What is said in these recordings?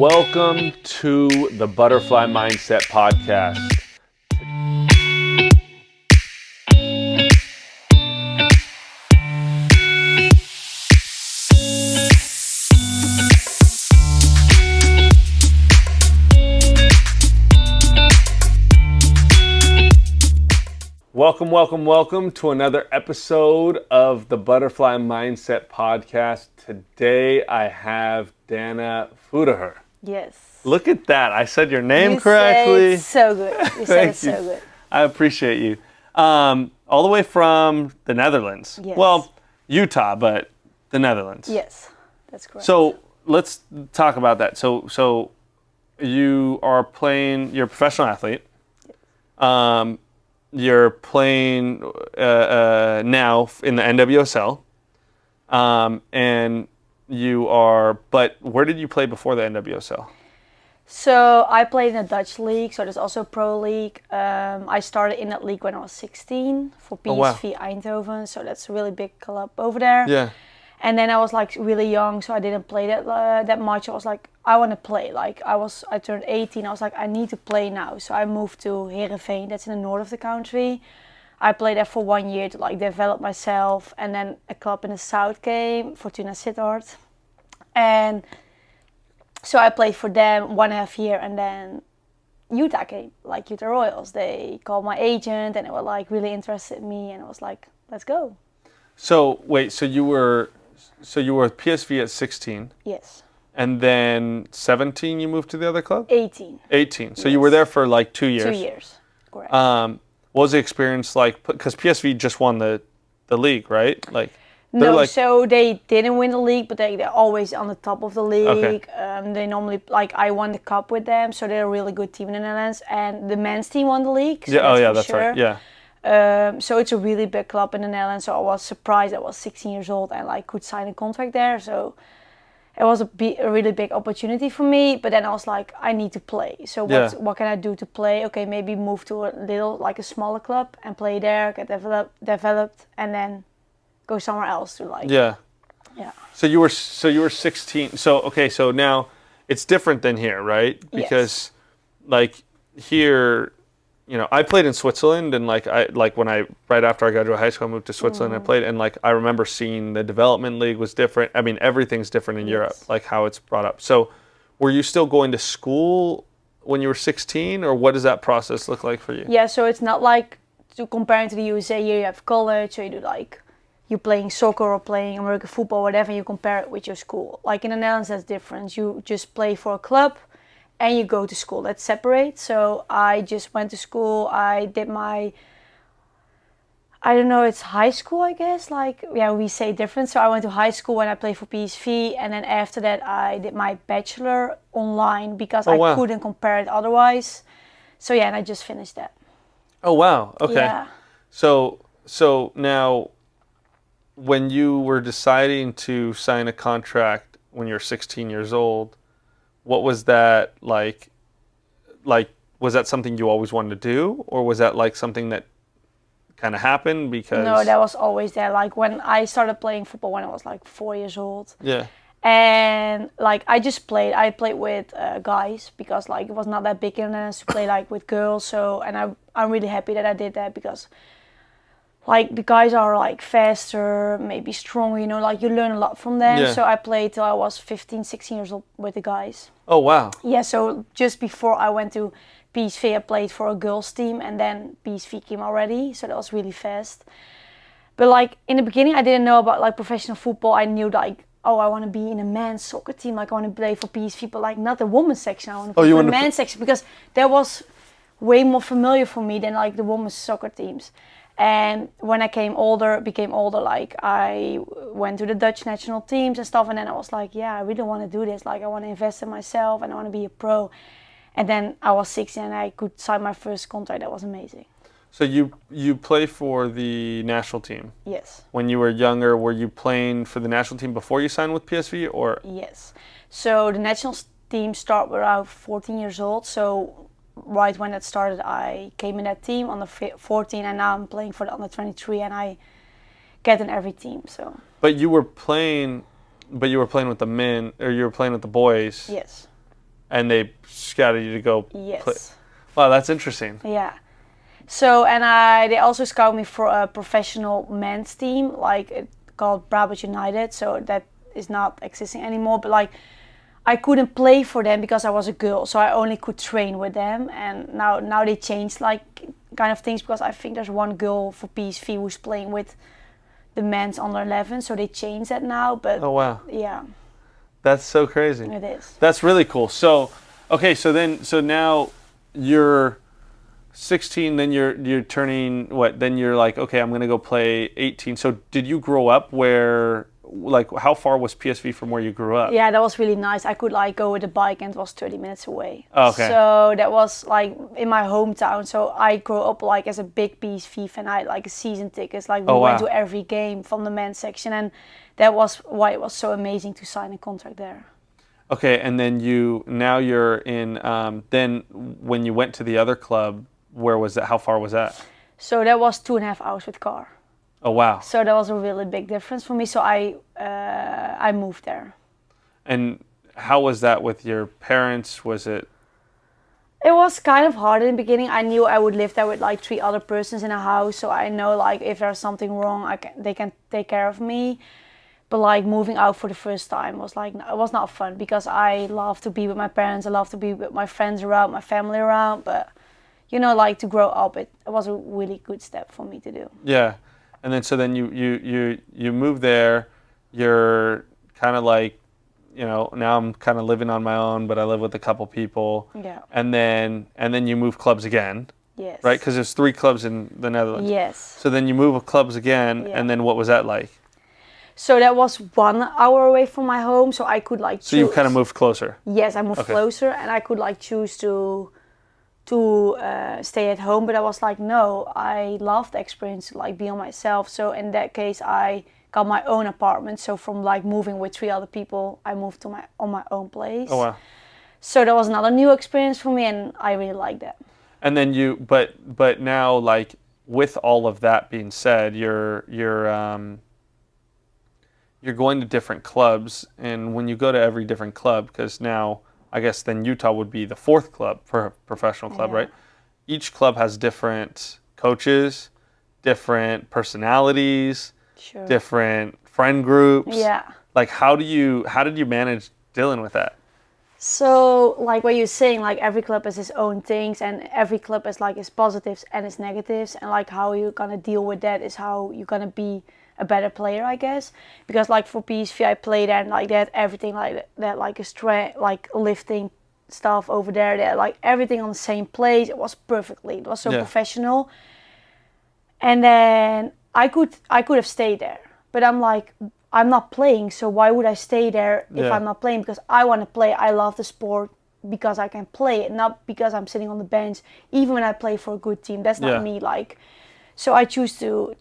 Welcome to the Butterfly Mindset Podcast. Welcome to another episode of the Butterfly Mindset Podcast. Today I have Dana Foederer. Yes. Look at that. I said your name correctly. You said it so good. You said it so good. I appreciate you. All the way from the Netherlands. Yes. Well, Utah, but the Netherlands. Yes, that's correct. So let's talk about that. So you are playing, you're a professional athlete. Yes. You're playing now in the NWSL, and you are. But where did you play before the NWSL? So I played in a Dutch league, so there's also a pro league. I started in that league when I was 16 for PSV Eindhoven, so that's a really big club over there. Yeah. And then I was like really young, so I didn't play that much. I was like, I want to play. I turned 18. I was like, I need to play now. So I moved to Heerenveen. That's in the north of the country. I played there for 1 year to develop myself. And then a club in the south came, Fortuna Sittard. And so I played for them 1.5 years, and then Utah came, Utah Royals. They called my agent, and they were really interested in me, and I was like, let's go. So wait, so you were with PSV at 16. Yes. And then 17 you moved to the other club? 18. 18. So Yes. You were there for 2 years. 2 years, correct. What was the experience like? Because PSV just won the league, right? No, so they didn't win the league, but they're always on the top of the league. Okay. They normally, I won the cup with them, so they're a really good team in the Netherlands. And the men's team won the league. So that's sure. right. Yeah. So it's a really big club in the Netherlands. So I was surprised I was 16 years old and could sign a contract there. So it was a really big opportunity for me. But then I was like, I need to play. So what can I do to play? Okay, maybe move to a smaller club and play there, get developed, and then go somewhere else to Yeah. So you were 16. So now it's different than here, right? Because here, I played in Switzerland, and right after I graduated high school, I moved to Switzerland. And I played, and I remember seeing the development league was different. I mean, everything's different in Europe, how it's brought up. So, were you still going to school when you were 16, or what does that process look like for you? Yeah, so it's not to compare to the USA. Here you have college, so you do you're playing soccer or playing American football, whatever. You compare it with your school. In the Netherlands, that's different. You just play for a club. And you go to school. That's separate. So I just went to school. I did it's high school, I guess. We say different. So I went to high school when I played for PSV. And then after that, I did my bachelor online because I couldn't compare it otherwise. So and I just finished that. Oh, wow. Okay. Yeah. So now, when you were deciding to sign a contract when you're 16 years old, what was that like? Was that something you always wanted to do, or was that something that kind of happened because? No, that was always there. When I started playing football when I was 4 years old. Yeah. And I just played. I played with guys because it was not that big in the Netherlands to play with girls. So I'm really happy that I did that because the guys are faster, maybe stronger, you learn a lot from them. Yeah. So I played till I was 15, 16 years old with the guys. Oh, wow. Yeah, so just before I went to PSV, I played for a girls team, and then PSV came already, so that was really fast. But in the beginning, I didn't know about professional football. I knew I want to be in a men's soccer team, I want to play for PSV, but not the women's section. I want to play for the men's section because that was way more familiar for me than the women's soccer teams. And when I became older, I went to the Dutch national teams and stuff. And then I was I really want to do this. I want to invest in myself and I want to be a pro. And then I was 16 and I could sign my first contract. That was amazing. So you play for the national team? Yes. When you were younger, were you playing for the national team before you signed with PSV, or? Yes. So the national team start when I was 14 years old. So right when that started, I came in that team on the 14, and now I'm playing for the under 23, and I get in every team. So. But you were playing with the men, or you were playing with the boys. Yes. And they scouted you to go Yes. play. Wow, that's interesting. Yeah. So, and they also scouted me for a professional men's team, like called Brabant United. So that is not existing anymore. But like, I couldn't play for them because I was a girl, so I only could train with them. And now they changed like kind of things, because I think there's one girl for PSV who's playing with the men's under 11, so they changed that now. But oh wow, yeah, that's so crazy. it is. That's really cool. So okay, so now you're 16, then you're turning what? Then you're like, okay, I'm gonna go play 18. So did you grow up where, like, how far was PSV from where you grew up? Yeah, that was really nice. I could like go with a bike and it was 30 minutes away. Oh, okay. So that was like in my hometown. So I grew up like as a big PSV fan. I had like a season tickets. Like we went to every game from the men's section, and that was why it was so amazing to sign a contract there. Okay, and then you're in. Then when you went to the other club, where was that? How far was that? So that was 2.5 hours with car. Oh wow! So that was a really big difference for me. So I moved there. And how was that with your parents? Was it? It was kind of hard in the beginning. I knew I would live there with like 3 other persons in a house, so I know like if there's something wrong, they can take care of me. But like moving out for the first time was like, it was not fun, because I love to be with my parents. I love to be with my friends around, my family around. But you know, like to grow up, it was a really good step for me to do. Yeah. And then so you move there, you're kind of like, you know, now I'm kind of living on my own, but I live with a couple people. Yeah. And then you move clubs again. Yes. Right? Because there's 3 clubs in the Netherlands. Yes. So then you move clubs again, and then what was that like? So that was 1 hour away from my home, so I could like choose. So you kind of moved closer? Yes, I moved closer, and I could like choose to stay at home, but I was like, no, I love the experience to like be on myself. So in that case, I got my own apartment. So from like moving with 3 other people, I moved to my own place. Oh wow! So that was another new experience for me, and I really liked that. And then but now, like, with all of that being said, you're going to different clubs, and when you go to every different club, because now I guess then Utah would be the 4th club for a professional club, right? Each club has different coaches, different personalities, different friend groups. Yeah. Like, how did you manage dealing with that? So, like what you're saying, like every club has its own things, and every club has like its positives and its negatives, and like how you're gonna deal with that is how you're gonna be a better player, I guess. Because like for PSV, I played there and like that everything like that, like a strength, like lifting stuff over there, that like everything on the same place. It was perfectly. It was so professional. And then I could have stayed there, but I'm like, I'm not playing, so why would I stay there if I'm not playing? Because I want to play. I love the sport because I can play it, not because I'm sitting on the bench. Even when I play for a good team, that's not me. Like, so I choose to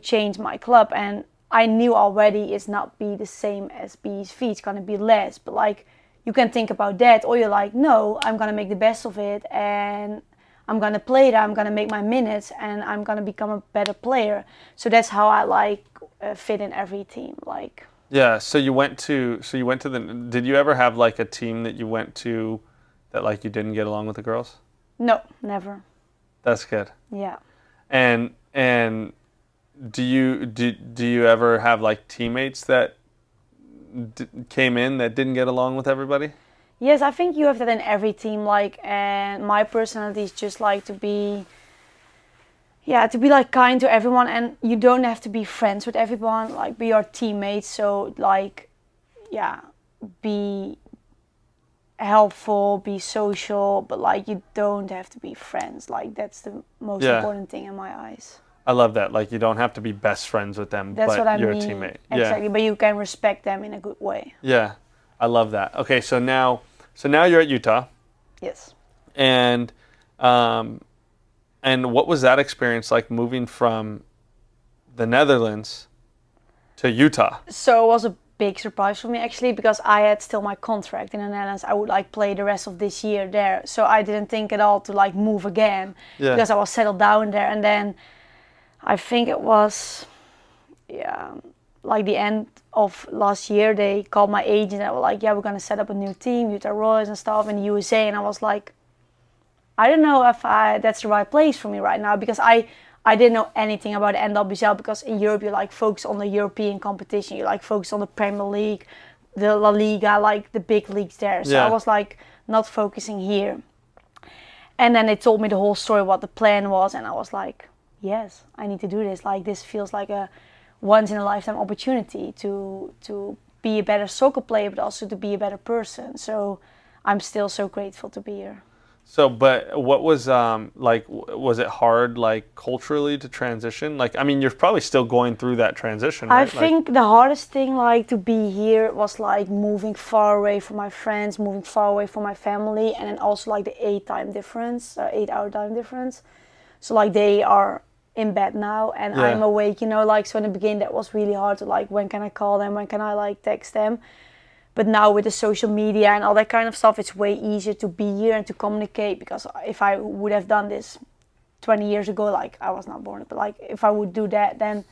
change my club, and I knew already it's not be the same as PSV. It's gonna be less, but like you can think about that, or you're like, no, I'm gonna make the best of it, and I'm gonna play there. I'm gonna make my minutes, and I'm gonna become a better player. So that's how I like fit in every team. Like. Yeah. So you went to the. Did you ever have like a team that you went to that like you didn't get along with the girls? No, never. That's good. Yeah. And do you ever have like teammates that came in that didn't get along with everybody? Yes, I think you have that in every team. Like, and my personality is just like to be like kind to everyone, and you don't have to be friends with everyone. Like, be your teammates. So like, be helpful, be social, but like you don't have to be friends. Like, that's the most important thing in my eyes. I love that. Like, you don't have to be best friends with them, that's but what I you're mean. A teammate. Exactly, but you can respect them in a good way. Yeah, I love that. Okay, so now you're at Utah. Yes. And what was that experience like, moving from the Netherlands to Utah? So it was a big surprise for me, actually, because I had still my contract in the Netherlands. I would like play the rest of this year there, so I didn't think at all to like move again, because I was settled down there. And then I think it was like the end of last year, they called my agent and were like, yeah, we're gonna set up a new team, Utah Royals and stuff in the USA, and I was like, I don't know if that's the right place for me right now, because I didn't know anything about the NWSL, because in Europe you like focus on the European competition, you like focus on the Premier League, the La Liga, like the big leagues there. So I was like not focusing here. And then they told me the whole story, what the plan was, and I was like, yes, I need to do this. Like, this feels like a once in a lifetime opportunity to be a better soccer player, but also to be a better person. So I'm still so grateful to be here. So, but what was like? Was it hard, like culturally, to transition? Like, I mean, you're probably still going through that transition, right? I think the hardest thing, like, to be here was like moving far away from my friends, moving far away from my family, and then also like the 8-hour time difference. So like they are in bed now and I'm awake, you know, like, so in the beginning that was really hard to like, when can I call them, when can I like text them. But now with the social media and all that kind of stuff, it's way easier to be here and to communicate, because if I would have done this 20 years ago, like, I was not born, but like if I would do that, then,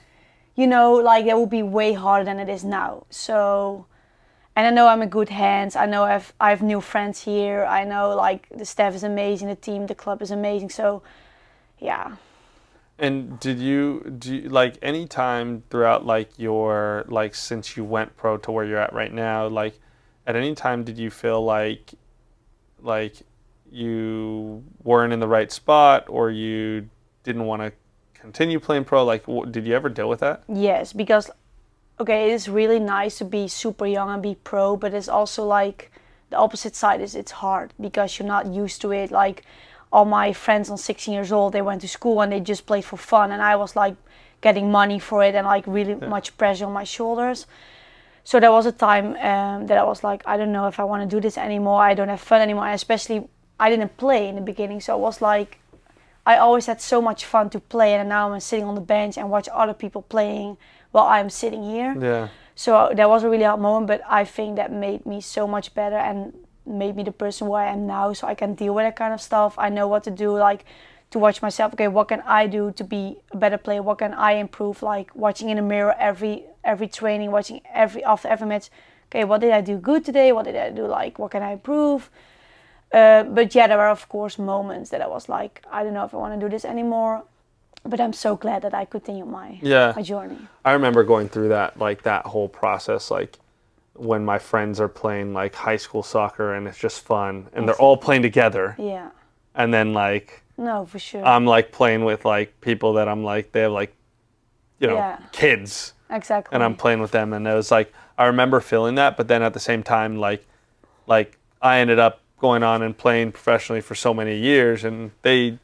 you know, like that would be way harder than it is now. So, and I know I'm in good hands. I know I have new friends here. I know like the staff is amazing, the team, the club is amazing. So, yeah. And do you like any time throughout like your, like, since you went pro to where you're at right now, like at any time did you feel like you weren't in the right spot, or you didn't want to continue playing pro? Like, did you ever deal with that? Yes, because okay, it is really nice to be super young and be pro, but it's also like the opposite side is it's hard because you're not used to it. Like, all my friends on 16 years old, they went to school and they just played for fun, and I was like getting money for it and like really much pressure on my shoulders. So there was a time that I was like, I don't know if I want to do this anymore. I don't have fun anymore. And especially, I didn't play in the beginning, so it was like I always had so much fun to play, and now I'm sitting on the bench and watch other people playing while I'm sitting here. Yeah. So that was a really hard moment, but I think that made me so much better and made me the person who I am now, so I can deal with that kind of stuff. I know what to do, like to watch myself. Okay, what can I do to be a better player? What can I improve? Like watching in the mirror every training, watching after every match. Okay, what did I do good today? What did I do? Like, what can I improve? But yeah, there were of course moments that I was like, I don't know if I want to do this anymore. But I'm so glad that I continued my journey. I remember going through that, like that whole process, like when my friends are playing like high school soccer and it's just fun and they're all playing together. Yeah. And then like, no, for sure, I'm like playing with like people that I'm like, they have like, you know, kids. Exactly. And I'm playing with them, and it was like, I remember feeling that, but then at the same time, like I ended up going on and playing professionally for so many years, and they,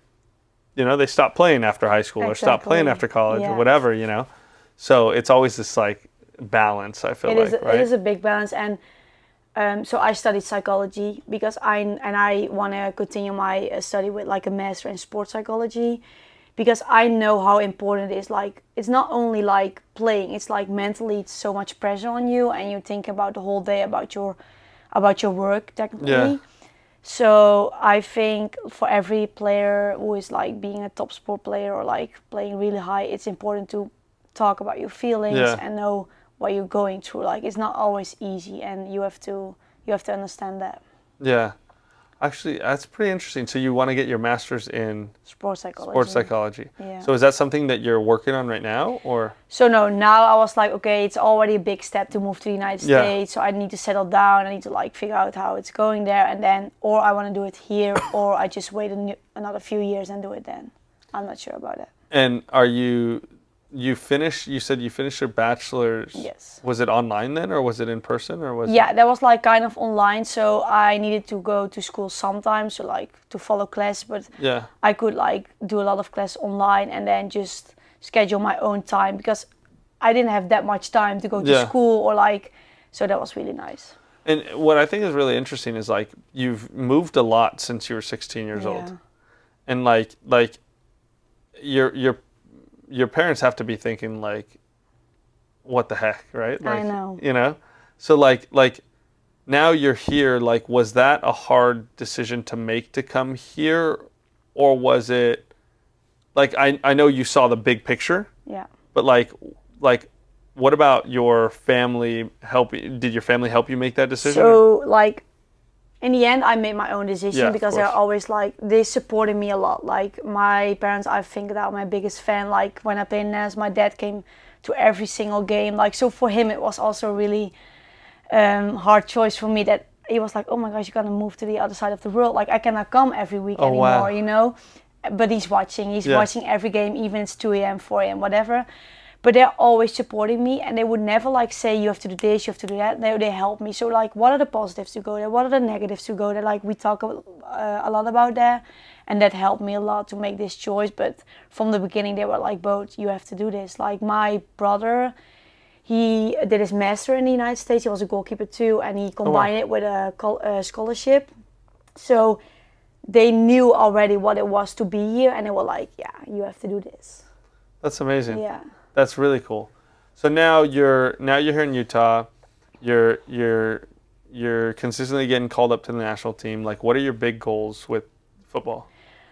you know, they stopped playing after high school or stopped playing after college or whatever, you know. So it's always this like balance, I feel right? It is a big balance. And so I studied psychology because I want to continue my study with like a master in sports psychology, because I know how important it is. Like, it's not only like playing, it's like mentally it's so much pressure on you, and you think about the whole day about your work technically. Yeah. So I think for every player who is like being a top sport player or like playing really high, it's important to talk about your feelings and know what you're going through. Like, it's not always easy, and you have to understand that. Yeah. Actually, that's pretty interesting. So you want to get your master's in sports psychology. Yeah. So is that something that you're working on right now, or? So no, now I was like, okay, it's already a big step to move to the United States. So I need to settle down. I need to like figure out how it's going there, and then, or I want to do it here, or I just wait another few years and do it then. I'm not sure about that. And are you said you finished your bachelor's. Yes. Was it online then, or was it in person, or was it? That was like kind of online, so I needed to go to school sometimes, so like to follow class, but I could like do a lot of class online and then just schedule my own time, because I didn't have that much time to go to school or like, so that was really nice. And what I think is really interesting is like you've moved a lot since you were 16 years old. And like your parents have to be thinking like, what the heck, right? Like, I know. You know? So like now you're here, like, was that a hard decision to make to come here, or was it like, I know you saw the big picture. Yeah. But like what about your family help? Did your family help you make that decision? So like, in the end, I made my own decision, Yeah, because they're always like, they supported me a lot. Like my parents, I think, that are my biggest fan. Like when I played NAS, my dad came to every single game. Like, so for him, it was also a really hard choice for me, that he was like, oh my gosh, you're gonna move to the other side of the world. Like I cannot come every week anymore, wow. you know. But he's watching. He's watching every game, even it's 2 a.m., 4 a.m., whatever. But they're always supporting me, and they would never like say you have to do this, you have to do that. They help me. So like, what are the positives to go there? What are the negatives to go there? Like we talk a lot about that, and that helped me a lot to make this choice. But from the beginning, they were like, both, you have to do this. Like my brother, he did his master in the United States. He was a goalkeeper too, and he combined it with a scholarship. So they knew already what it was to be here, and they were like, yeah, you have to do this. That's amazing. Yeah. That's really cool. So now you're here in Utah. You're consistently getting called up to the national team. Like, what are your big goals with football?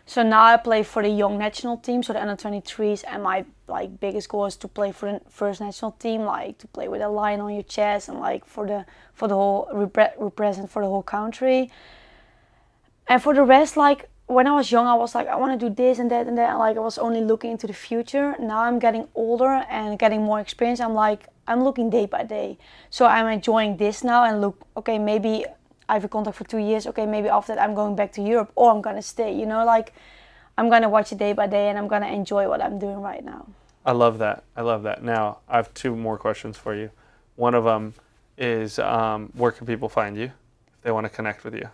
So now I play for the young national team, so the under-23s, and my like biggest goal is to play for the first national team, like to play with a lion on your chest, and like for the whole represent for the whole country. And for the rest, like when I was young, I was like, I want to do this and that and that. And like I was only looking into the future. Now I'm getting older and getting more experience. I'm like, I'm looking day by day. So I'm enjoying this now and look, okay, maybe I have a contract for 2 years. Okay, maybe after that I'm going back to Europe, or I'm gonna stay. You know, like I'm gonna watch it day by day, and I'm gonna enjoy what I'm doing right now. I love that. I love that. Now I have 2 more questions for you. One of them is, where can people find you if they want to connect with you?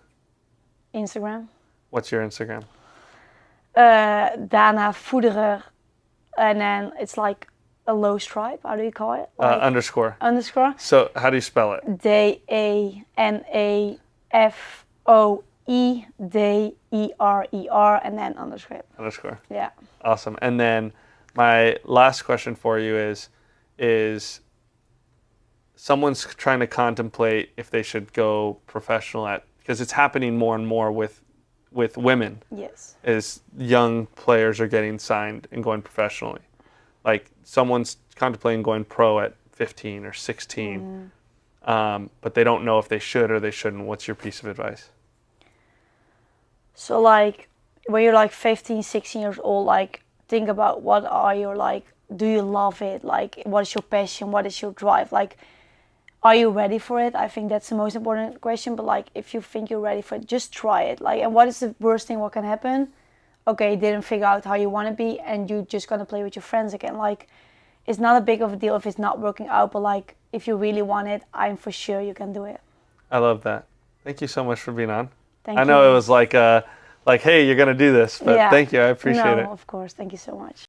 Instagram. What's your Instagram? Dana Foederer, and then it's like a low stripe. How do you call it? Like Underscore. Underscore. So how do you spell it? DANAFOEDERER, and then underscore. Underscore. Yeah. Awesome. And then my last question for you is someone's trying to contemplate if they should go professional because it's happening more and more with women. Yes. As young players are getting signed and going professionally. Like someone's contemplating going pro at 15 or 16, but they don't know if they should or they shouldn't. What's your piece of advice? So like when you're like 15, 16 years old, like think about what are your like, do you love it? Like what is your passion? What is your drive? Like, are you ready for it? I think that's the most important question. But like, if you think you're ready for it, just try it. Like, and what is the worst thing what can happen? Okay, you didn't figure out how you want to be, and you're just gonna play with your friends again. Like, it's not a big of a deal if it's not working out. But like, if you really want it, I'm for sure you can do it. I love that. Thank you so much for being on. Thank you. I know it was like, hey, you're gonna do this, but thank you. I appreciate it. No, of course. Thank you so much.